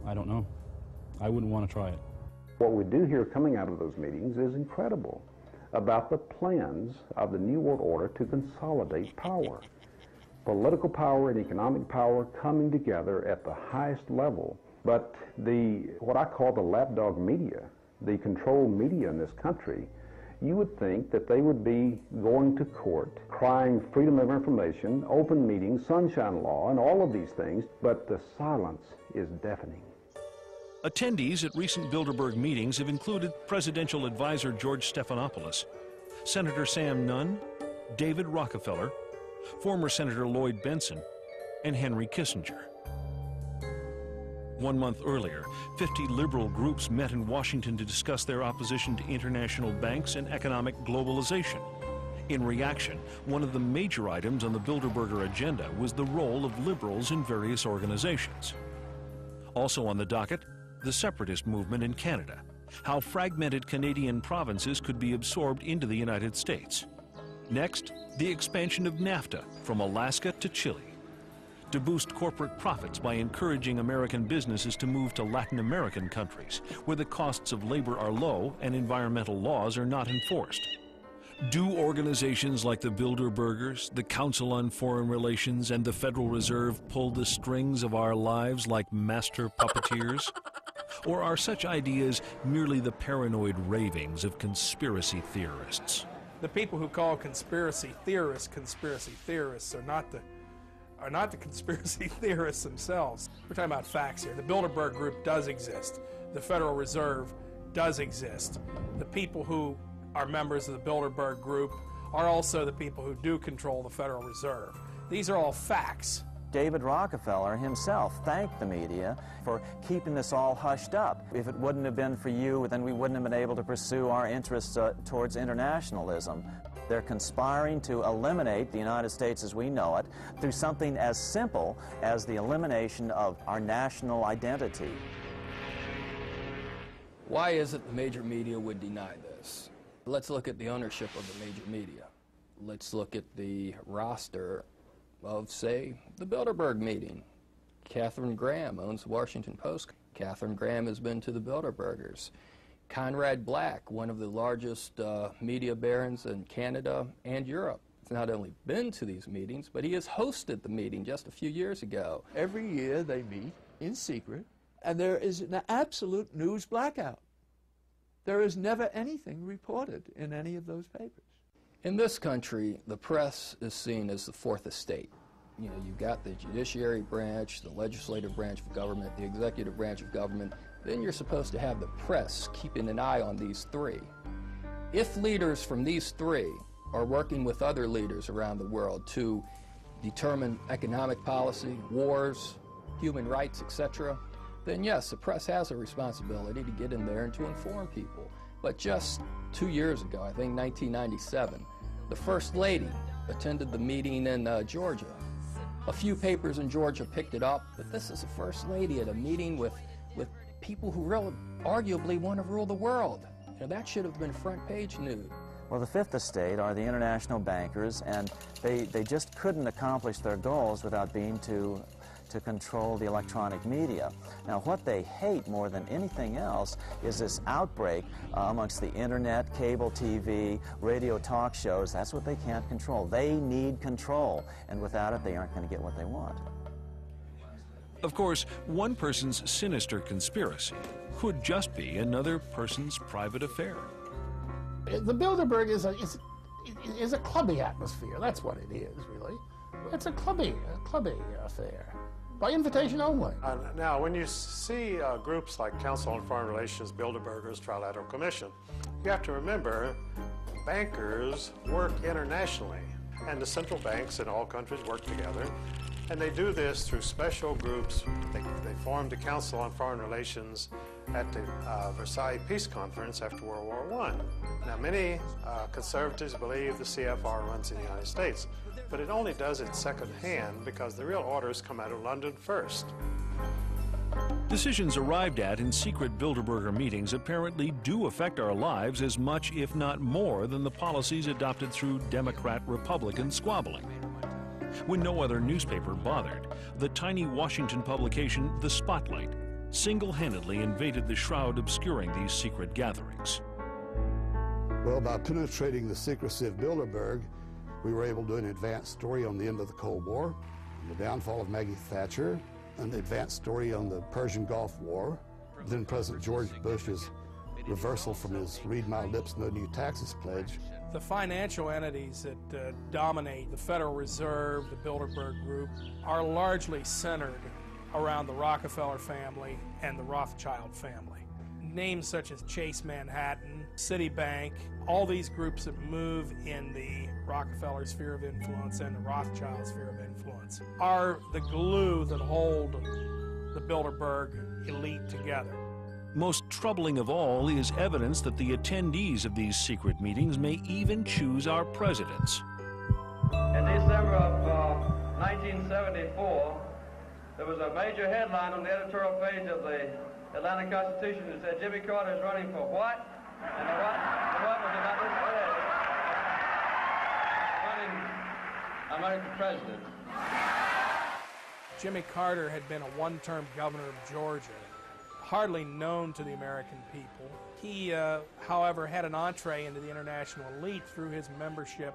I don't know. I wouldn't want to try it. What we do hear coming out of those meetings is incredible about the plans of the New World Order to consolidate power. Political power and economic power coming together at the highest level. But what I call the lapdog media, the control media in this country, you would think that they would be going to court, crying freedom of information, open meetings, sunshine law, and all of these things, but the silence is deafening. Attendees at recent Bilderberg meetings have included Presidential Advisor George Stephanopoulos, Senator Sam Nunn, David Rockefeller, former Senator Lloyd Bentsen, and Henry Kissinger. 1 month earlier, 50 liberal groups met in Washington to discuss their opposition to international banks and economic globalization. In reaction, one of the major items on the Bilderberger agenda was the role of liberals in various organizations. Also on the docket, the separatist movement in Canada, how fragmented Canadian provinces could be absorbed into the United States. Next, the expansion of NAFTA from Alaska to Chile, to boost corporate profits by encouraging American businesses to move to Latin American countries, where the costs of labor are low and environmental laws are not enforced. Do organizations like the Bilderbergers, the Council on Foreign Relations, and the Federal Reserve pull the strings of our lives like master puppeteers? Or are such ideas merely the paranoid ravings of conspiracy theorists? The people who call conspiracy theorists are not the conspiracy theorists themselves. We're talking about facts here. The Bilderberg Group does exist. The Federal Reserve does exist. The people who are members of the Bilderberg Group are also the people who do control the Federal Reserve. These are all facts. David Rockefeller himself thanked the media for keeping this all hushed up. If it wouldn't have been for you, then we wouldn't have been able to pursue our interests towards internationalism. They're conspiring to eliminate the United States as we know it through something as simple as the elimination of our national identity. Why is it the major media would deny this? Let's look at the ownership of the major media. Let's look at the roster of, say, the Bilderberg meeting. Katharine Graham owns the Washington Post. Katharine Graham has been to the Bilderbergers. Conrad Black, one of the largest media barons in Canada and Europe, has not only been to these meetings, but he has hosted the meeting just a few years ago. Every year they meet in secret, and there is an absolute news blackout. There is never anything reported in any of those papers. In this country, the press is seen as the fourth estate. You know, you've got the judiciary branch, the legislative branch of government, the executive branch of government. Then you're supposed to have the press keeping an eye on these three. If leaders from these three are working with other leaders around the world to determine economic policy, wars, human rights, etc., then yes, the press has a responsibility to get in there and to inform people. But just 2 years ago, I think 1997, the First Lady attended the meeting in Georgia. A few papers in Georgia picked it up, but this is the First Lady at a meeting with people who really arguably want to rule the world. You know, that should have been front page news. Well, the fifth estate are the international bankers, and they just couldn't accomplish their goals without being to control the electronic media. Now, what they hate more than anything else is this outbreak amongst the internet, cable TV, radio talk shows. That's what they can't control. They need control, and without it, they aren't going to get what they want. Of course, one person's sinister conspiracy could just be another person's private affair. The Bilderberg is a clubby atmosphere. That's what it is, really. It's a clubby affair, by invitation only. Now, when you see groups like Council on Foreign Relations, Bilderbergers, Trilateral Commission, you have to remember bankers work internationally, and the central banks in all countries work together. And they do this through special groups. They formed the Council on Foreign Relations at the Versailles Peace Conference after World War I. Now, many conservatives believe the CFR runs in the United States, but it only does it secondhand because the real orders come out of London first. Decisions arrived at in secret Bilderberger meetings apparently do affect our lives as much, if not more, than the policies adopted through Democrat-Republican squabbling. When no other newspaper bothered, the tiny Washington publication, The Spotlight, single-handedly invaded the shroud obscuring these secret gatherings. Well, by penetrating the secrecy of Bilderberg, we were able to do an advanced story on the end of the Cold War, the downfall of Maggie Thatcher, an advanced story on the Persian Gulf War, then President George Bush's reversal from his read my lips, no new taxes pledge. The financial entities that dominate the Federal Reserve, the Bilderberg Group, are largely centered around the Rockefeller family and the Rothschild family. Names such as Chase Manhattan, Citibank, all these groups that move in the Rockefeller sphere of influence and the Rothschild sphere of influence are the glue that hold the Bilderberg elite together. Most troubling of all is evidence that the attendees of these secret meetings may even choose our presidents. In December of 1974, there was a major headline on the editorial page of the Atlanta Constitution that said Jimmy Carter is running for what? And the what was about this running American president. Jimmy Carter had been a one-term governor of Georgia, hardly known to the American people. He, however, had an entree into the international elite through his membership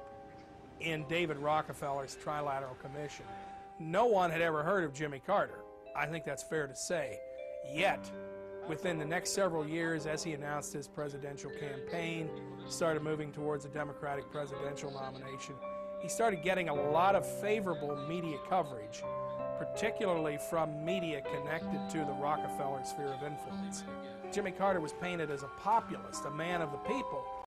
in David Rockefeller's Trilateral Commission. No one had ever heard of Jimmy Carter. I think that's fair to say. Yet, within the next several years, as he announced his presidential campaign, started moving towards a Democratic presidential nomination, he started getting a lot of favorable media coverage, particularly from media connected to the Rockefeller sphere of influence. Jimmy Carter was painted as a populist, a man of the people,